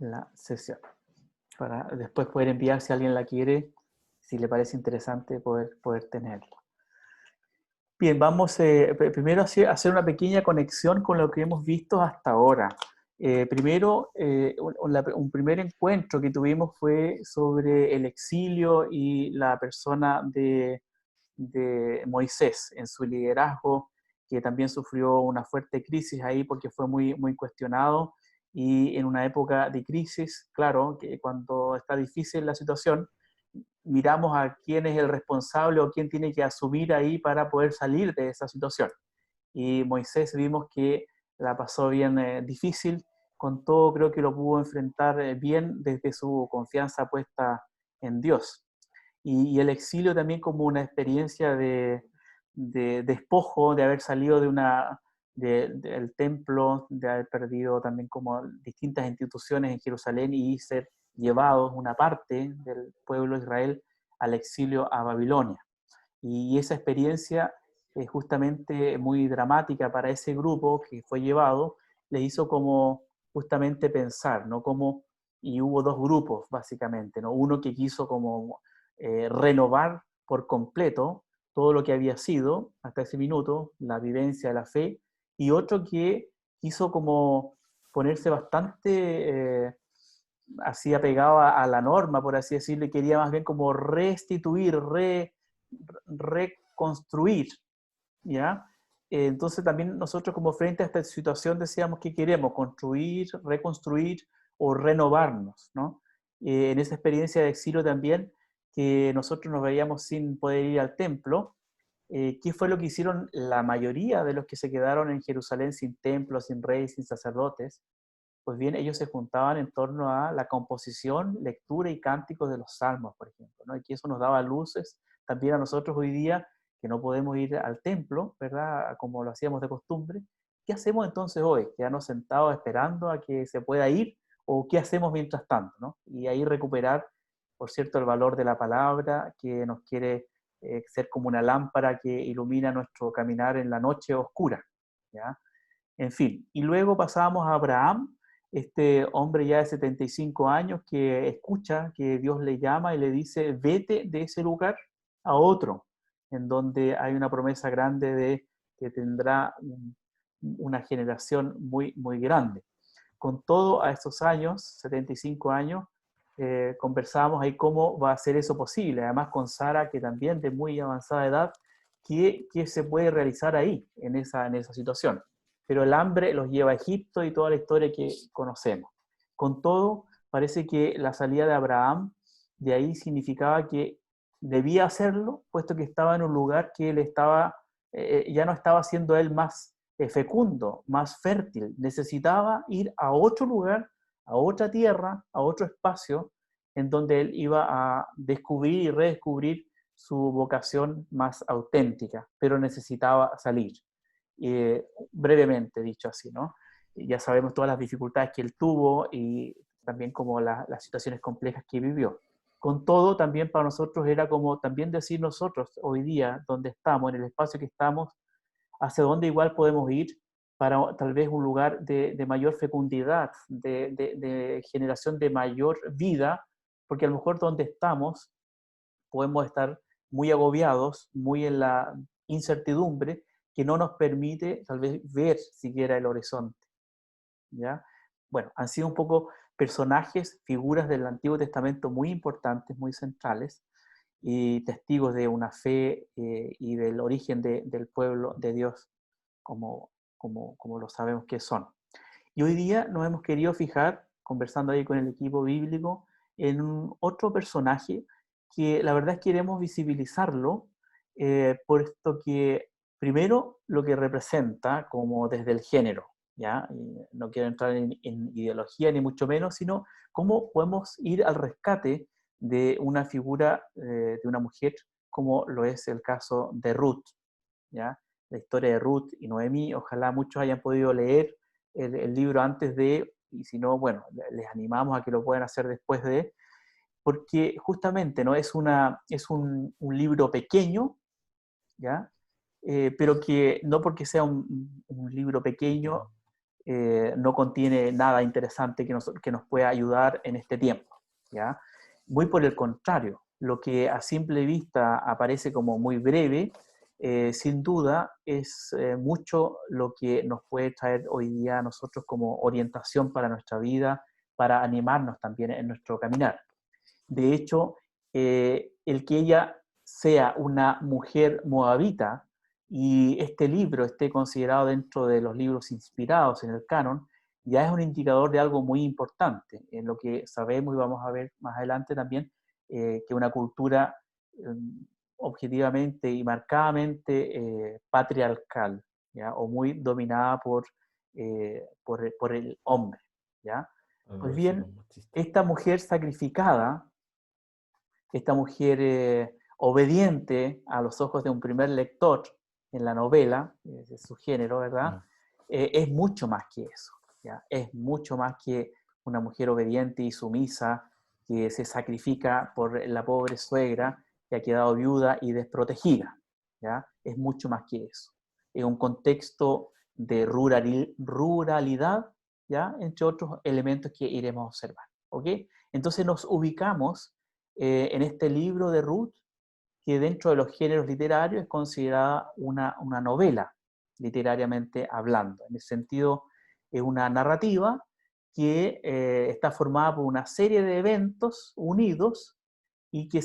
la sesión, para después poder enviar si alguien la quiere, si le parece interesante poder tenerla. Bien, vamos primero a hacer una pequeña conexión con lo que hemos visto hasta ahora. Primero, un primer encuentro que tuvimos fue sobre el exilio y la persona de Moisés en su liderazgo, que también sufrió una fuerte crisis ahí porque fue muy cuestionado, y en una época de crisis, claro, que cuando está difícil la situación, miramos a quién es el responsable o quién tiene que asumir ahí para poder salir de esa situación. Y Moisés vimos que la pasó bien difícil, con todo creo que lo pudo enfrentar bien desde su confianza puesta en Dios. Y el exilio también como una experiencia de despojo, de haber salido del templo, de haber perdido también como distintas instituciones en Jerusalén y ser llevados una parte del pueblo de Israel al exilio a Babilonia. Y esa experiencia es justamente muy dramática para ese grupo que fue llevado, le hizo como justamente pensar, ¿no? Como, y hubo dos grupos básicamente, ¿no? Uno que quiso como renovar por completo todo lo que había sido hasta ese minuto, la vivencia de la fe, y otro que quiso como ponerse bastante así apegado a la norma, por así decirlo, y quería más bien como restituir, reconstruir, ¿ya? Entonces también nosotros como frente a esta situación decíamos que queremos construir, reconstruir o renovarnos, ¿no? En esa experiencia de exilio también, que nosotros nos veíamos sin poder ir al templo, ¿qué fue lo que hicieron la mayoría de los que se quedaron en Jerusalén sin templo, sin rey, sin sacerdotes? Pues bien, ellos se juntaban en torno a la composición, lectura y cánticos de los salmos, por ejemplo, ¿no? Y que eso nos daba luces también a nosotros hoy día, que no podemos ir al templo, ¿verdad? Como lo hacíamos de costumbre. ¿Qué hacemos entonces hoy? ¿Quedarnos sentados esperando a que se pueda ir? ¿O qué hacemos mientras tanto, ¿no? Y ahí recuperar, por cierto, el valor de la palabra, que nos quiere ser como una lámpara que ilumina nuestro caminar en la noche oscura, ¿ya? En fin, y luego pasábamos a Abraham, este hombre ya de 75 años que escucha que Dios le llama y le dice, vete de ese lugar a otro, en donde hay una promesa grande de que tendrá una generación muy grande. Con todo, a estos años, 75 años, conversábamos ahí cómo va a ser eso posible, además con Sara, que también de muy avanzada edad, qué se puede realizar ahí, en esa situación. Pero el hambre los lleva a Egipto y toda la historia que conocemos. Con todo, parece que la salida de Abraham de ahí significaba que debía hacerlo, puesto que estaba en un lugar que él estaba, ya no estaba siendo él más fecundo, más fértil. Necesitaba ir a otro lugar, a otra tierra, a otro espacio, en donde él iba a descubrir y redescubrir su vocación más auténtica, pero necesitaba salir. Brevemente dicho así, ¿no? Ya sabemos todas las dificultades que él tuvo y también como las situaciones complejas que vivió. Con todo, también para nosotros era como también decir nosotros hoy día, donde estamos, en el espacio que estamos, hacia dónde igual podemos ir para tal vez un lugar de mayor fecundidad, de generación de mayor vida, porque a lo mejor donde estamos podemos estar muy agobiados, muy en la incertidumbre, que no nos permite tal vez ver siquiera el horizonte, ¿ya? Bueno, han sido un poco personajes, figuras del Antiguo Testamento muy importantes, muy centrales, y testigos de una fe y del origen del pueblo de Dios, como lo sabemos que son. Y hoy día nos hemos querido fijar, conversando ahí con el equipo bíblico, en un otro personaje que la verdad es que queremos visibilizarlo, puesto que primero lo que representa como desde el género, ¿ya? Y no quiero entrar en ideología ni mucho menos, sino cómo podemos ir al rescate de una figura, de una mujer, como lo es el caso de Ruth, ¿ya? La historia de Ruth y Noemí, ojalá muchos hayan podido leer el libro antes de, y si no, bueno, les animamos a que lo puedan hacer después de, porque justamente ¿no? Es un libro pequeño, ¿ya? Pero que no porque sea un libro pequeño no contiene nada interesante que nos pueda ayudar en este tiempo, ¿ya? Muy por el contrario, lo que a simple vista aparece como muy breve, sin duda es mucho lo que nos puede traer hoy día a nosotros como orientación para nuestra vida, para animarnos también en nuestro caminar. De hecho, el que ella sea una mujer moabita y este libro esté considerado dentro de los libros inspirados en el canon, ya es un indicador de algo muy importante, en lo que sabemos y vamos a ver más adelante también, que una cultura objetivamente y marcadamente patriarcal, ¿ya? O muy dominada por el hombre, ¿ya? Algo Pues así bien, como machista. esta mujer sacrificada, esta mujer obediente a los ojos de un primer lector en la novela, de su género, ¿verdad? Mm. Es mucho más que eso, ¿ya? Es mucho más que una mujer obediente y sumisa que se sacrifica por la pobre suegra que ha quedado viuda y desprotegida, ¿ya? Es mucho más que eso. Es un contexto de ruralidad, ¿ya? Entre otros elementos que iremos a observar, ¿ok? Entonces nos ubicamos en este libro de Ruth, que dentro de los géneros literarios es considerada una novela, literariamente hablando. En ese sentido, es una narrativa que está formada por una serie de eventos unidos y que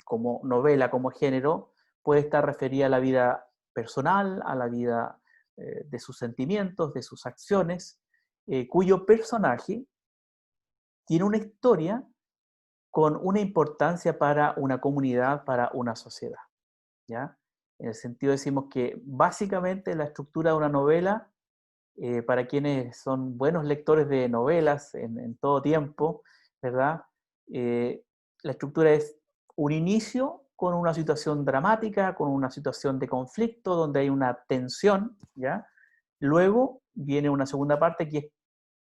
como novela, como género, puede estar referida a la vida personal, a la vida de sus sentimientos, de sus acciones, cuyo personaje tiene una historia con una importancia para una comunidad, para una sociedad, ¿ya? En el sentido decimos que básicamente la estructura de una novela, para quienes son buenos lectores de novelas en todo tiempo, ¿verdad? Eh, la estructura es un inicio con una situación dramática, con una situación de conflicto, donde hay una tensión, ¿ya? Luego viene una segunda parte que es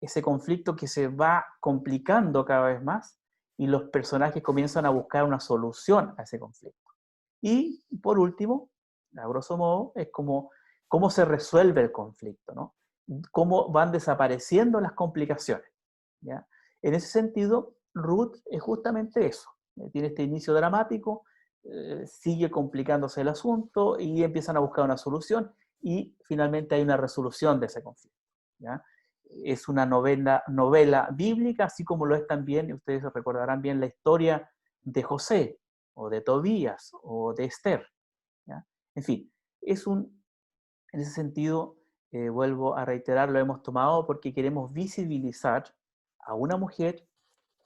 ese conflicto que se va complicando cada vez más y los personajes comienzan a buscar una solución a ese conflicto. Y por último, a grosso modo, es como cómo se resuelve el conflicto, ¿no? Cómo van desapareciendo las complicaciones, ¿ya? En ese sentido, Ruth es justamente eso. Tiene este inicio dramático, sigue complicándose el asunto y empiezan a buscar una solución y finalmente hay una resolución de ese conflicto, ¿ya? Es una novela bíblica, así como lo es también, ustedes recordarán bien la historia de José, o de Tobías, o de Esther, ¿ya? En fin, en ese sentido, vuelvo a reiterar, lo hemos tomado porque queremos visibilizar a una mujer,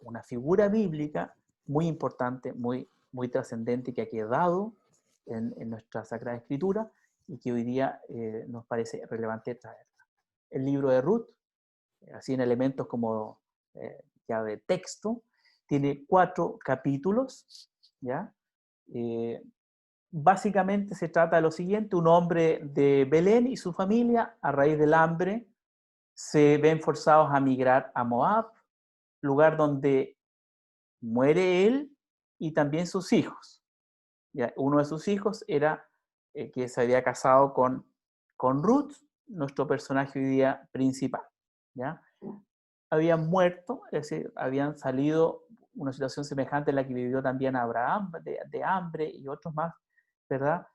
una figura bíblica muy importante, muy trascendente, que ha quedado en nuestra Sagrada Escritura y que hoy día nos parece relevante traerla. El libro de Ruth, así en elementos como ya de texto, tiene 4 capítulos, ¿ya? Eh, Básicamente se trata de lo siguiente: un hombre de Belén y su familia, a raíz del hambre, se ven forzados a migrar a Moab, lugar donde muere él y también sus hijos. ¿Ya? Uno de sus hijos era que se había casado con Ruth, nuestro personaje hoy día principal, ¿ya? Habían muerto, es decir, habían salido una situación semejante a la que vivió también Abraham, de hambre y otros más, ¿verdad?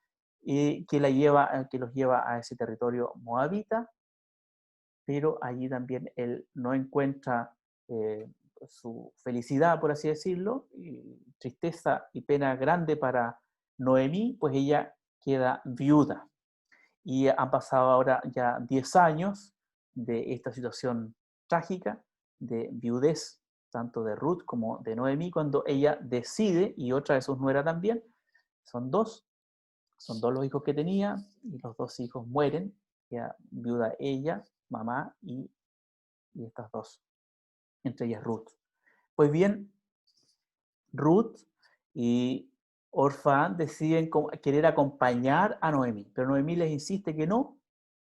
Y que los lleva a ese territorio moabita, pero allí también él no encuentra eh, su felicidad, por así decirlo, y tristeza y pena grande para Noemí, pues ella queda viuda. Y han pasado ahora ya 10 años de esta situación trágica de viudez, tanto de Ruth como de Noemí, cuando ella decide, y otra de sus nueras también, son dos, son dos los hijos que tenía, y los 2 hijos mueren, queda viuda ella, mamá y estas dos, entre ellas Ruth. Pues bien, Ruth y Orfán deciden querer acompañar a Noemí, pero Noemí les insiste que no,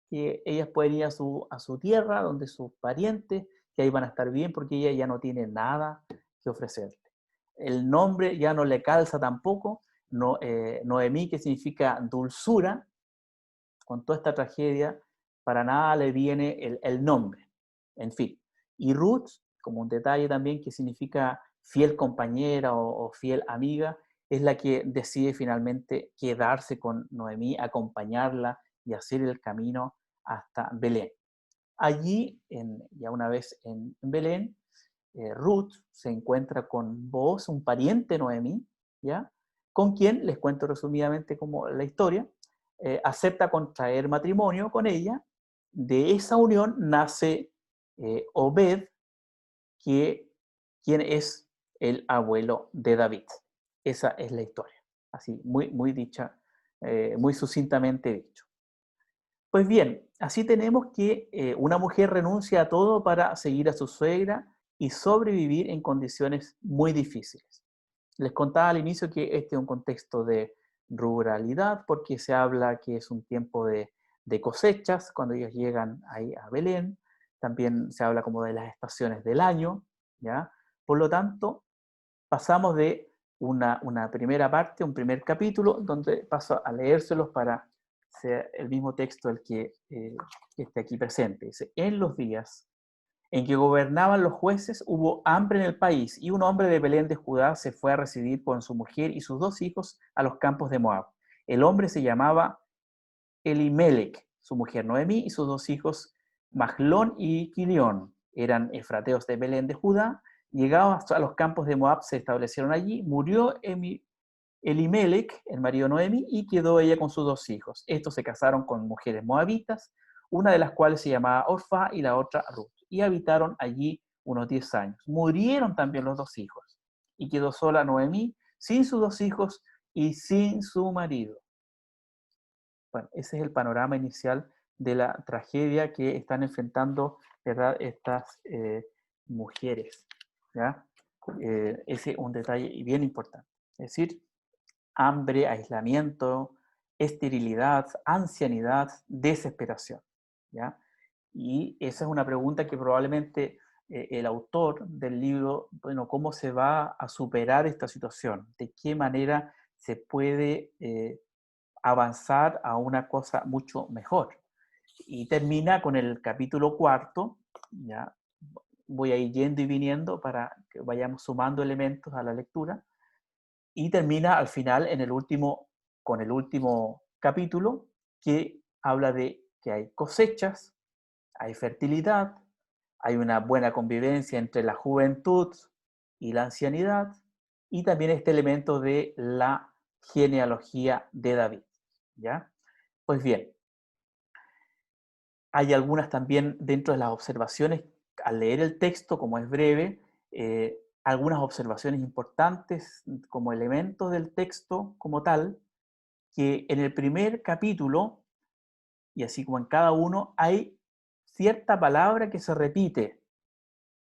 que ellas pueden ir a su tierra, donde sus parientes, que ahí van a estar bien, porque ella ya no tiene nada que ofrecerle. El nombre ya no le calza tampoco, no, Noemí, que significa dulzura, con toda esta tragedia, para nada le viene el nombre. En fin. Y Ruth, como un detalle también que significa fiel compañera o fiel amiga, es la que decide finalmente quedarse con Noemí, acompañarla y hacer el camino hasta Belén. Allí, ya una vez en Belén, Ruth se encuentra con Booz, un pariente de Noemí, ¿ya? Con quien, les cuento resumidamente como la historia, acepta contraer matrimonio con ella. De esa unión nace Obed, quien es el abuelo de David. Esa es la historia, así, muy dicha, muy sucintamente dicho. Pues bien, así tenemos que una mujer renuncia a todo para seguir a su suegra y sobrevivir en condiciones muy difíciles. Les contaba al inicio que este es un contexto de ruralidad porque se habla que es un tiempo de cosechas cuando ellos llegan ahí a Belén. También se habla como de las estaciones del año, ¿ya? Por lo tanto, pasamos de una primera parte, un primer capítulo, donde paso a leérselos para ser el mismo texto el que esté aquí presente. Dice, en los días en que gobernaban los jueces hubo hambre en el país y un hombre de Belén de Judá se fue a residir con su mujer y sus 2 hijos a los campos de Moab. El hombre se llamaba Elimelech, su mujer Noemí y sus 2 hijos Mahlón y Quilión. Eran efrateos de Belén de Judá. Llegados a los campos de Moab se establecieron allí. Murió Elimelech, el marido de Noemí, y quedó ella con sus 2 hijos. Estos se casaron con mujeres moabitas, una de las cuales se llamaba Orfa y la otra Ruth, y habitaron allí unos 10 años. Murieron también los 2 hijos, y quedó sola Noemí, sin sus 2 hijos y sin su marido. Bueno, ese es el panorama inicial de la tragedia que están enfrentando, ¿verdad?, estas mujeres, ¿ya? Ese es un detalle bien importante. Es decir, hambre, aislamiento, esterilidad, ancianidad, desesperación, ¿ya? Y esa es una pregunta que probablemente el autor del libro, bueno, ¿cómo se va a superar esta situación? ¿De qué manera se puede avanzar a una cosa mucho mejor? Y termina con el capítulo 4, ya voy a ir yendo y viniendo para que vayamos sumando elementos a la lectura, y termina al final con el último capítulo que habla de que hay cosechas, hay fertilidad, hay una buena convivencia entre la juventud y la ancianidad, y también este elemento de la genealogía de David, ¿ya? Pues bien, hay algunas también dentro de las observaciones, al leer el texto, como es breve, algunas observaciones importantes como elementos del texto como tal, que en el primer capítulo, y así como en cada uno, hay cierta palabra que se repite,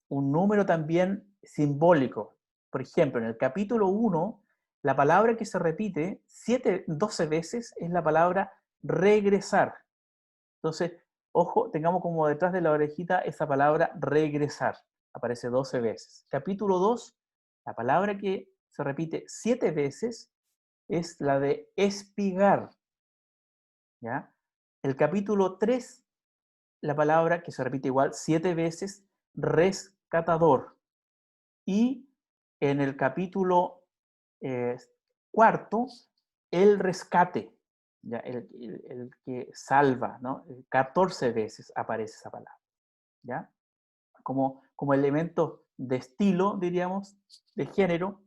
un número también simbólico. Por ejemplo, en el capítulo 1, la palabra que se repite 12 veces es la palabra regresar. Entonces, ojo, tengamos como detrás de la orejita esa palabra regresar. Aparece 12 veces. Capítulo 2, la palabra que se repite 7 veces es la de espigar, ¿ya? El capítulo 3, la palabra que se repite igual 7 veces, rescatador. Y en el capítulo eh, 4, el rescate, ¿ya? El que salva, ¿no? 14 veces aparece esa palabra, ¿ya? Como elemento de estilo, diríamos, de género,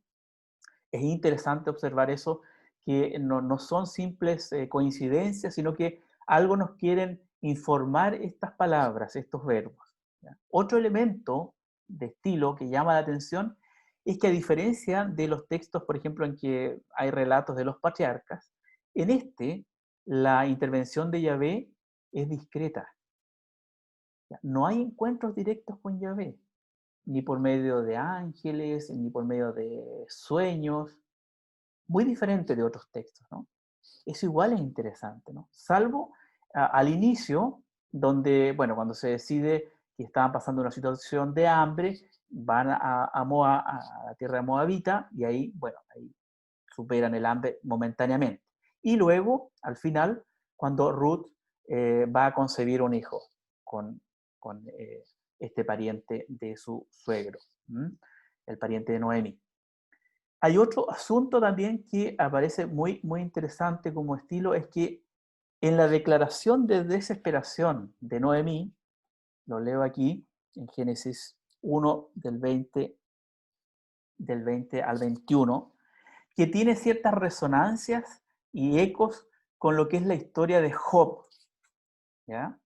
es interesante observar eso, que no son simples coincidencias, sino que algo nos quieren informar estas palabras, estos verbos, ¿ya? Otro elemento de estilo que llama la atención es que, a diferencia de los textos, por ejemplo, en que hay relatos de los patriarcas, en este la intervención de Yahvé es discreta. No hay encuentros directos con Yahvé, ni por medio de ángeles, ni por medio de sueños, muy diferente de otros textos, ¿no? Eso igual es interesante, ¿no? Salvo al inicio, donde, bueno, cuando se decide que estaban pasando una situación de hambre, van a Moab, a la tierra de Moabita, y ahí, bueno, ahí superan el hambre momentáneamente. Y luego, al final, cuando Ruth va a concebir un hijo con, con este pariente de su suegro, el pariente de Noemi. Hay otro asunto también que aparece muy, muy interesante como estilo, es que en la declaración de desesperación de Noemí, lo leo aquí en Génesis 1 del 20 al 21, que tiene ciertas resonancias y ecos con lo que es la historia de Job, ¿ya?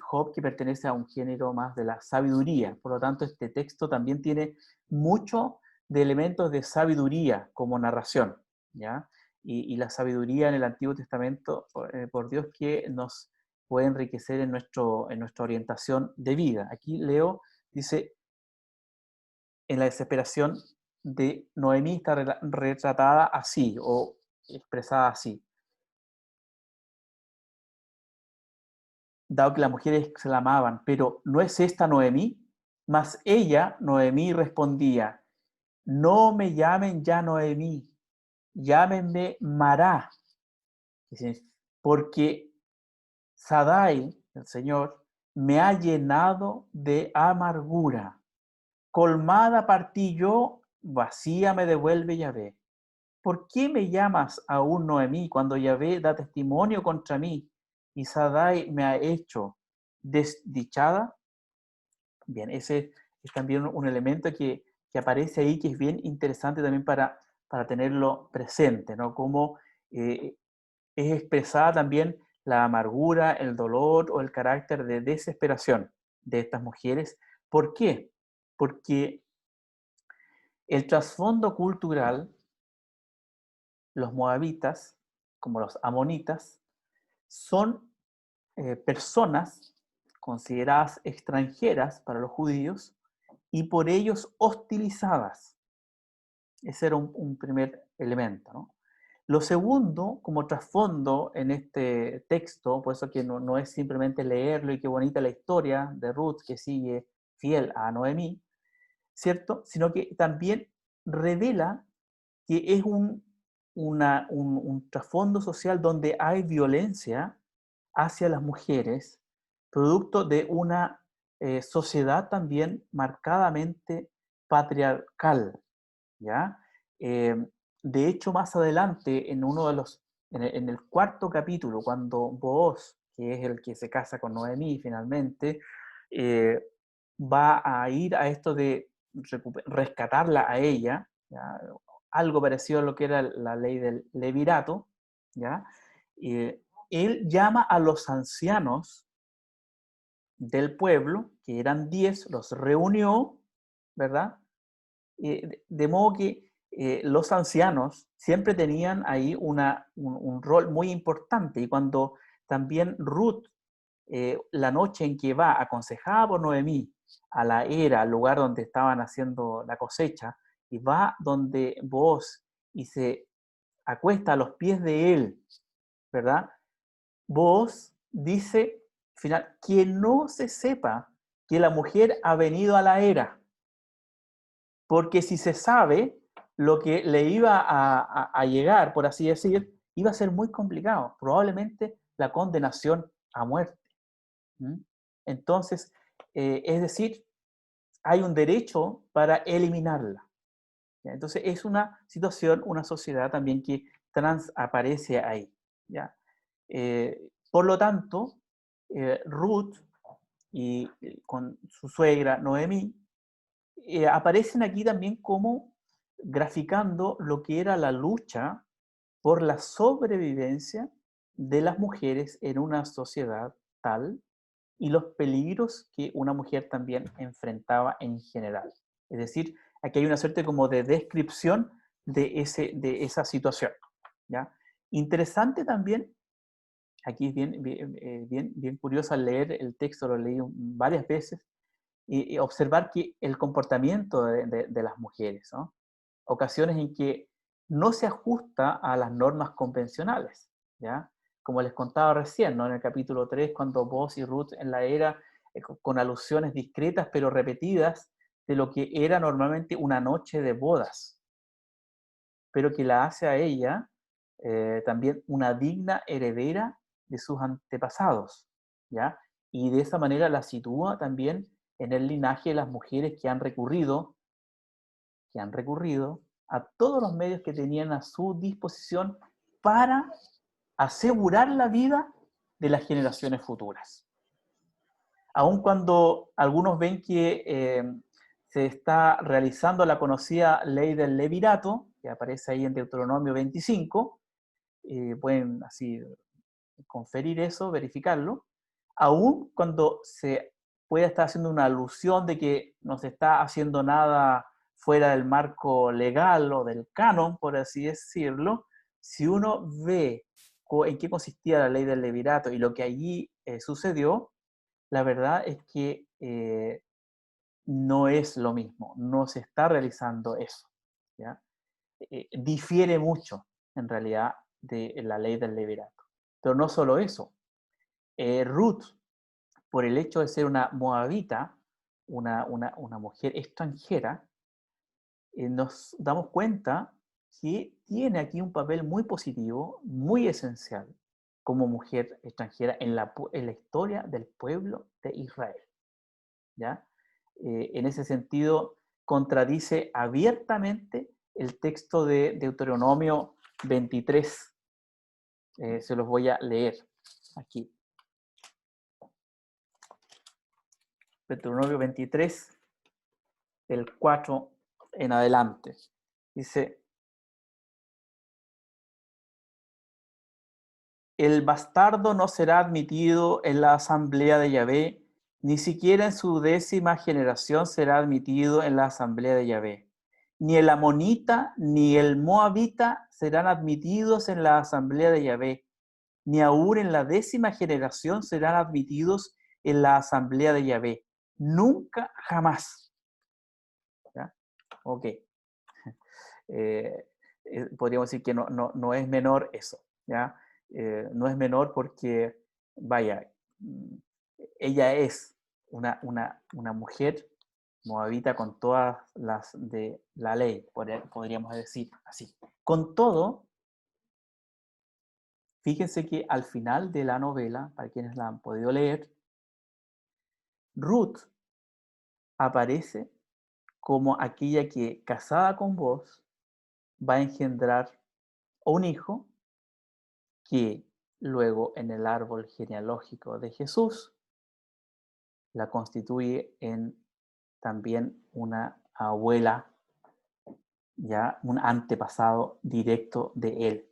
Job, que pertenece a un género más de la sabiduría, por lo tanto este texto también tiene mucho de elementos de sabiduría como narración, ¿ya? Y la sabiduría en el Antiguo Testamento, por Dios, que nos puede enriquecer en nuestra orientación de vida. Aquí leo, dice, en la desesperación de Noemí está retratada así, o expresada así. Dado que las mujeres exclamaban, pero ¿no es esta Noemí? Mas ella, Noemí, respondía, no me llamen ya Noemí, llámenme Mará, porque Sadai, el Señor, me ha llenado de amargura. Colmada partí yo, vacía me devuelve Yahvé. ¿Por qué me llamas aún Noemí cuando Yahvé da testimonio contra mí y Sadai me ha hecho desdichada? Bien, ese es también un elemento que aparece ahí, que es bien interesante también para tenerlo presente, ¿no? Cómo es expresada también la amargura, el dolor o el carácter de desesperación de estas mujeres. ¿Por qué? Porque el trasfondo cultural, los moabitas, como los amonitas, son personas consideradas extranjeras para los judíos y por ellos hostilizadas. Ese era un primer elemento, ¿no? Lo segundo, como trasfondo en este texto, por eso que no es simplemente leerlo y qué bonita la historia de Ruth que sigue fiel a Noemí, ¿cierto? Sino que también revela que es un trasfondo social donde hay violencia hacia las mujeres, producto de una sociedad también marcadamente patriarcal, ¿ya? Eh, de hecho, más adelante, en uno de en el cuarto capítulo, cuando Booz, que es el que se casa con Noemí finalmente, eh, va a ir a esto de rescatarla a ella, ¿ya? Algo parecido a lo que era la ley del levirato, ¿ya? Él llama a los ancianos del pueblo, que eran 10, los reunió, ¿verdad? De modo que los ancianos siempre tenían ahí un rol muy importante, y cuando también Ruth, la noche en que va aconsejada por Noemí a la era, al lugar donde estaban haciendo la cosecha, y va donde Booz y se acuesta a los pies de él, ¿verdad? Booz dice, final, que no se sepa que la mujer ha venido a la era, porque si se sabe lo que le iba a llegar, por así decir, iba a ser muy complicado, probablemente la condenación a muerte. Entonces, es decir, hay un derecho para eliminarla. ¿Ya? Entonces, es una situación, una sociedad también que aparece ahí. ¿Ya? Por lo tanto, Ruth y con su suegra Noemí aparecen aquí también como graficando lo que era la lucha por la sobrevivencia de las mujeres en una sociedad tal y los peligros que una mujer también enfrentaba en general. Es decir, aquí hay una suerte como de descripción de esa situación, ¿ya? Interesante también, aquí es bien curioso al leer el texto, lo leí varias veces, y observar que el comportamiento de las mujeres, ¿no? Ocasiones en que no se ajusta a las normas convencionales, ¿ya? Como les contaba recién, ¿no? En el capítulo 3, cuando Boaz y Ruth en la era, con alusiones discretas pero repetidas, de lo que era normalmente una noche de bodas, pero que la hace a ella también una digna heredera de sus antepasados, ¿ya? Y de esa manera la sitúa también en el linaje de las mujeres que han recurrido a todos los medios que tenían a su disposición para asegurar la vida de las generaciones futuras. Aun cuando algunos ven que se está realizando la conocida ley del levirato, que aparece ahí en Deuteronomio 25, pueden así conferir eso, verificarlo, aun cuando se puede estar haciendo una alusión de que no se está haciendo nada fuera del marco legal o del canon, por así decirlo, si uno ve en qué consistía la ley del levirato y lo que allí sucedió, la verdad es que no es lo mismo, no se está realizando eso, ¿ya? Difiere mucho, en realidad, de la ley del levirato. Pero no solo eso, Ruth, por el hecho de ser una moabita, una mujer extranjera, nos damos cuenta que tiene aquí un papel muy positivo, muy esencial, como mujer extranjera en la historia del pueblo de Israel, ¿ya? En ese sentido, contradice abiertamente el texto de Deuteronomio 23. Se los voy a leer aquí. Deuteronomio 23, el 4 en adelante. Dice: el bastardo no será admitido en la asamblea de Yahvé, ni siquiera en su 10ª generación será admitido en la asamblea de Yahvé. Ni el amonita ni el moabita serán admitidos en la asamblea de Yahvé, ni aún en la 10ª generación serán admitidos en la asamblea de Yahvé. Nunca, jamás. ¿Ya? Ok. Podríamos decir que no es menor eso, ¿ya? No es menor porque, vaya, ella es una mujer moabita con todas las de la ley, podríamos decir así. Con todo, fíjense que al final de la novela, para quienes la han podido leer, Ruth aparece como aquella que, casada con vos, va a engendrar un hijo que luego en el árbol genealógico de Jesús la constituye en también una abuela, ya un antepasado directo de él.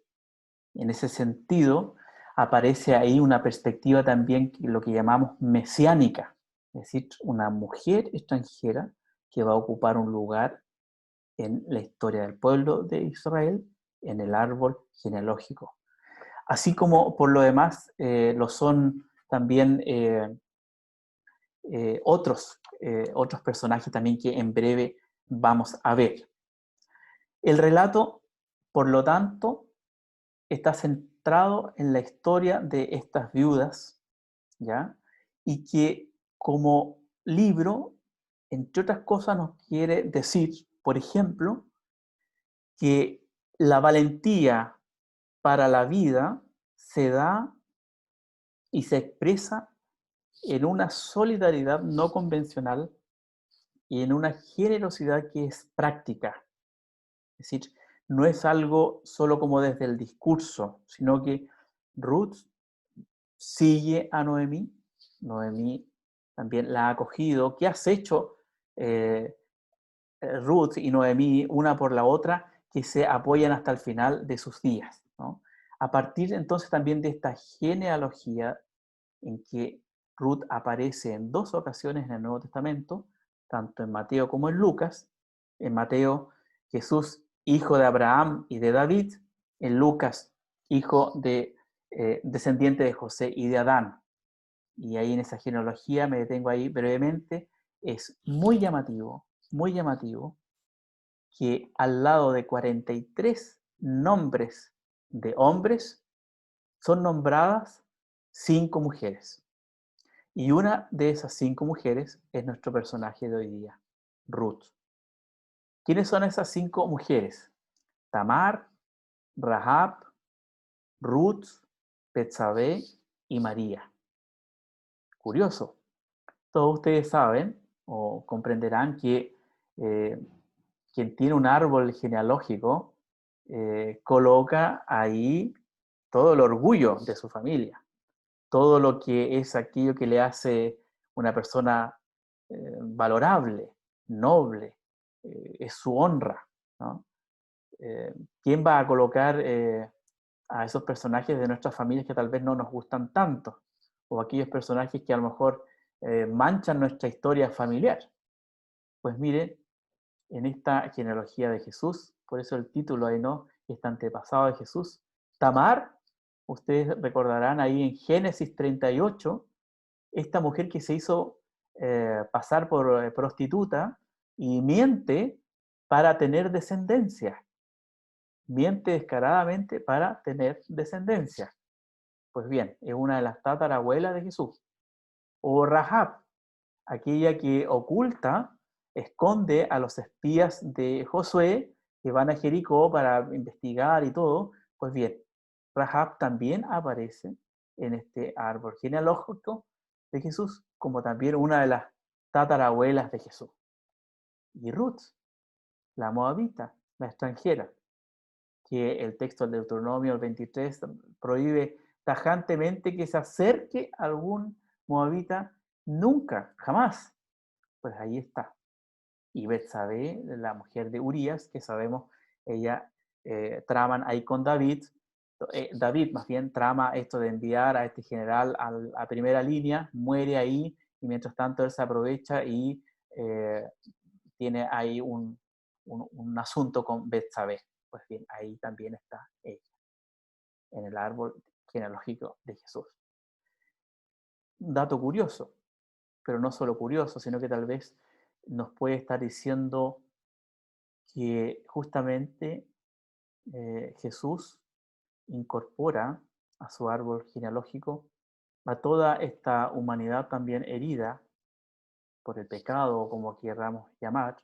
En ese sentido, aparece ahí una perspectiva también, lo que llamamos mesiánica, es decir, una mujer extranjera que va a ocupar un lugar en la historia del pueblo de Israel, en el árbol genealógico. Así como por lo demás lo son también otros personajes también que en breve vamos a ver. El relato, por lo tanto, está centrado en la historia de estas viudas, ¿ya? Y que como libro, entre otras cosas, nos quiere decir, por ejemplo, que la valentía para la vida se da y se expresa en una solidaridad no convencional y en una generosidad que es práctica. Es decir, no es algo solo como desde el discurso, sino que Ruth sigue a Noemí, Noemí también la ha acogido. ¿Qué has hecho, Ruth y Noemí, una por la otra, que se apoyan hasta el final de sus días, ¿no? A partir entonces también de esta genealogía en que Ruth aparece en 2 ocasiones en el Nuevo Testamento, tanto en Mateo como en Lucas. En Mateo, Jesús, hijo de Abraham y de David; en Lucas, hijo de descendiente de José y de Adán. Y ahí en esa genealogía, me detengo ahí brevemente, es muy llamativo que al lado de 43 nombres de hombres, son nombradas 5 mujeres. Y una de esas 5 mujeres es nuestro personaje de hoy día, Ruth. ¿Quiénes son esas 5 mujeres? Tamar, Rahab, Ruth, Betsabé y María. Curioso. Todos ustedes saben o comprenderán que eh, quien tiene un árbol genealógico coloca ahí todo el orgullo de su familia, todo lo que es aquello que le hace una persona valorable, noble, es su honra, ¿no? ¿Quién va a colocar a esos personajes de nuestras familias que tal vez no nos gustan tanto? O aquellos personajes que a lo mejor manchan nuestra historia familiar. Pues miren, en esta genealogía de Jesús, por eso el título ahí, ¿no? Este antepasado de Jesús. Tamar, ustedes recordarán ahí en Génesis 38, esta mujer que se hizo pasar por prostituta y miente para tener descendencia. Miente descaradamente para tener descendencia. Pues bien, es una de las tatarabuelas de Jesús. O Rahab, aquella que oculta, esconde a los espías de Josué que van a Jericó para investigar y todo. Pues bien, Rahab también aparece en este árbol genealógico de Jesús, como también una de las tatarabuelas de Jesús. Y Ruth, la moabita, la extranjera, que el texto del Deuteronomio 23 prohíbe tajantemente que se acerque a algún moabita nunca, jamás. Pues ahí está. Y Betsabé, la mujer de Urías, que sabemos, ella traman ahí con David. David más bien trama esto de enviar a este general a primera línea, muere ahí, y mientras tanto él se aprovecha y tiene ahí un asunto con Betsabé. Pues bien, ahí también está ella, en el árbol genealógico de Jesús. Un dato curioso, pero no solo curioso, sino que tal vez nos puede estar diciendo que justamente Jesús incorpora a su árbol genealógico a toda esta humanidad también herida por el pecado, como queramos llamar,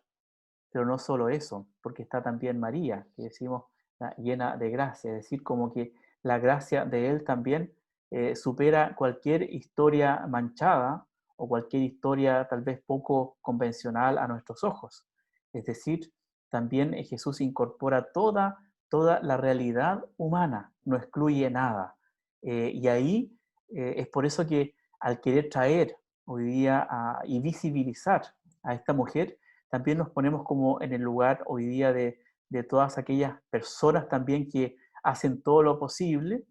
pero no solo eso, porque está también María, que decimos llena de gracia, es decir, como que la gracia de Él también supera cualquier historia manchada o cualquier historia tal vez poco convencional a nuestros ojos. Es decir, también Jesús incorpora toda la realidad humana, no excluye nada. Y ahí es por eso que al querer traer hoy día y visibilizar a esta mujer, también nos ponemos como en el lugar hoy día de todas aquellas personas también que hacen todo lo posible,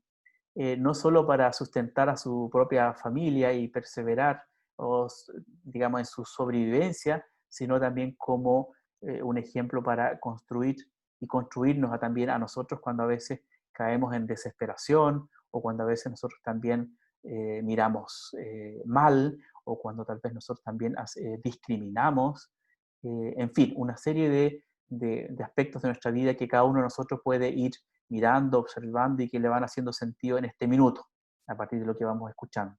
no solo para sustentar a su propia familia y perseverar, o, digamos, en su sobrevivencia, sino también como un ejemplo para construir y construirnos también a nosotros cuando a veces caemos en desesperación o cuando a veces nosotros también miramos mal o cuando tal vez nosotros también discriminamos. En fin, una serie de aspectos de nuestra vida que cada uno de nosotros puede ir mirando, observando y que le van haciendo sentido en este minuto, a partir de lo que vamos escuchando.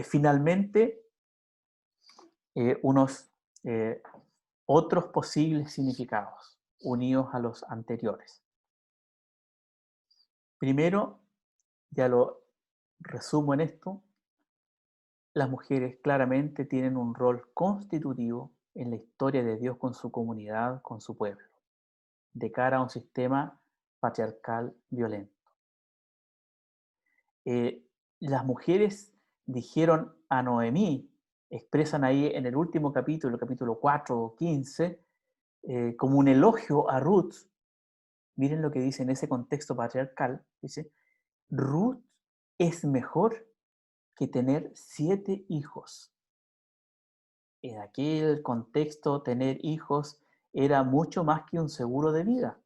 Finalmente, unos otros posibles significados unidos a los anteriores. Primero, ya lo resumo en esto, las mujeres claramente tienen un rol constitutivo en la historia de Dios con su comunidad, con su pueblo, de cara a un sistema patriarcal violento. Las mujeres dijeron a Noemí, expresan ahí en el último capítulo, el capítulo 4 o 15, como un elogio a Ruth. Miren lo que dice en ese contexto patriarcal. Dice, Ruth es mejor que tener 7 hijos. En aquel contexto, tener hijos era mucho más que un seguro de vida.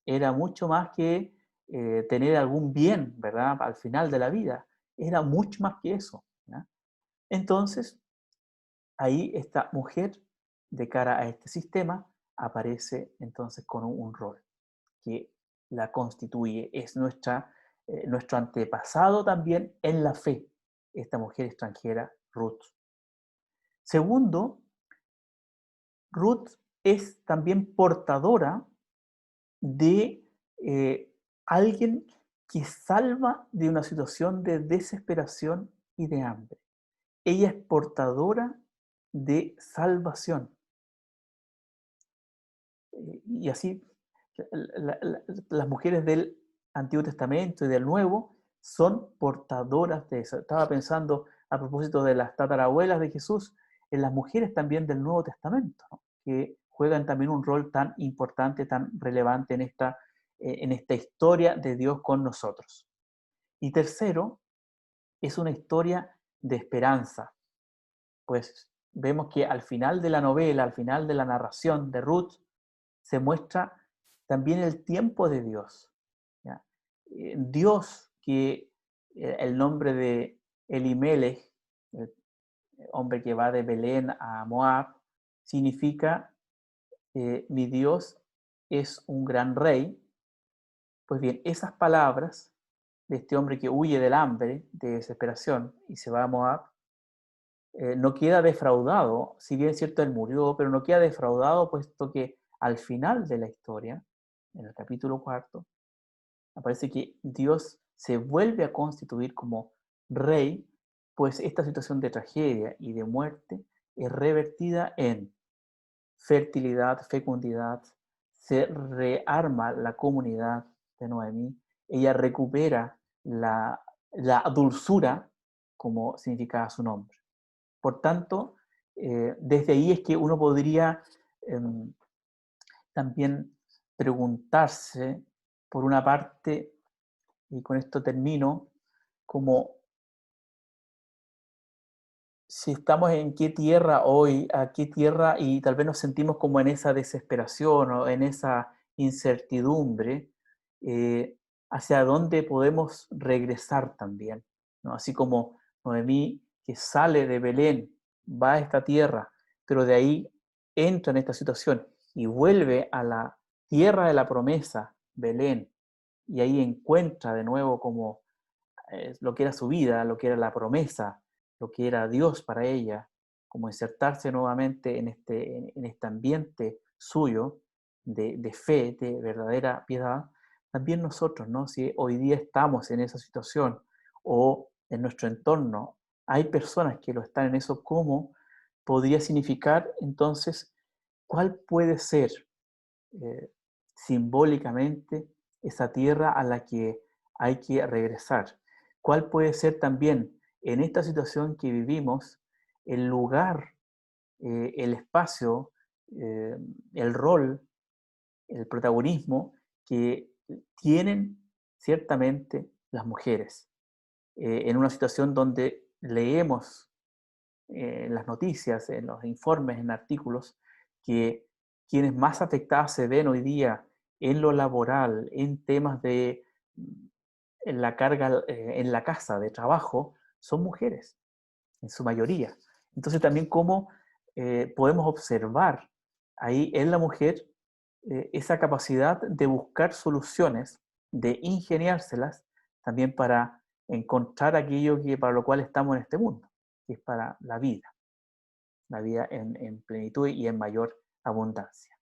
Era mucho más que tener algún bien, ¿verdad? Al final de la vida. Era mucho más que eso, ¿ya? Entonces, ahí esta mujer, de cara a este sistema, aparece entonces con un rol que la constituye. Es nuestro antepasado también en la fe, esta mujer extranjera, Ruth. Segundo, Ruth es también portadora de alguien que salva de una situación de desesperación y de hambre. Ella es portadora de salvación. Y así, las mujeres del Antiguo Testamento y del Nuevo son portadoras de eso. Estaba pensando a propósito de las tatarabuelas de Jesús, en las mujeres también del Nuevo Testamento, ¿no? Que juegan también un rol tan importante, tan relevante en esta historia de Dios con nosotros. Y tercero, es una historia de esperanza, pues vemos que al final de la novela, al final de la narración de Ruth, se muestra también el tiempo de Dios. ¿Ya? Dios, que el nombre de Elimelech, el hombre que va de Belén a Moab, significa mi Dios es un gran rey. Pues bien, esas palabras de este hombre que huye del hambre, de desesperación, y se va a Moab, no queda defraudado, si bien es cierto él murió, pero no queda defraudado puesto que al final de la historia, en el capítulo 4, aparece que Dios se vuelve a constituir como rey, pues esta situación de tragedia y de muerte es revertida en fertilidad, fecundidad, se rearma la comunidad de Noemí, ella recupera la dulzura, como significaba su nombre. Por tanto, desde ahí es que uno podría también preguntarse, por una parte, y con esto termino, como si estamos en qué tierra hoy, a qué tierra, y tal vez nos sentimos como en esa desesperación o en esa incertidumbre, eh, hacia dónde podemos regresar también, ¿no? Así como Noemí, que sale de Belén, va a esta tierra, pero de ahí entra en esta situación y vuelve a la tierra de la promesa, Belén, y ahí encuentra de nuevo como lo que era su vida, lo que era la promesa, lo que era Dios para ella, como insertarse nuevamente en este ambiente suyo de fe, de verdadera piedad, también nosotros, ¿no? Si hoy día estamos en esa situación o en nuestro entorno hay personas que lo están en eso, ¿cómo podría significar entonces cuál puede ser eh, simbólicamente esa tierra a la que hay que regresar? ¿Cuál puede ser también en esta situación que vivimos el lugar, el espacio, eh, el rol, el protagonismo que tienen ciertamente las mujeres? En una situación donde leemos en las noticias, en los informes, en artículos, que quienes más afectadas se ven hoy día en lo laboral, en temas de en la carga en la casa de trabajo, son mujeres, en su mayoría. Entonces también cómo podemos observar ahí en la mujer esa capacidad de buscar soluciones, de ingeniárselas, también para encontrar aquello que, para lo cual estamos en este mundo, que es para la vida en plenitud y en mayor abundancia.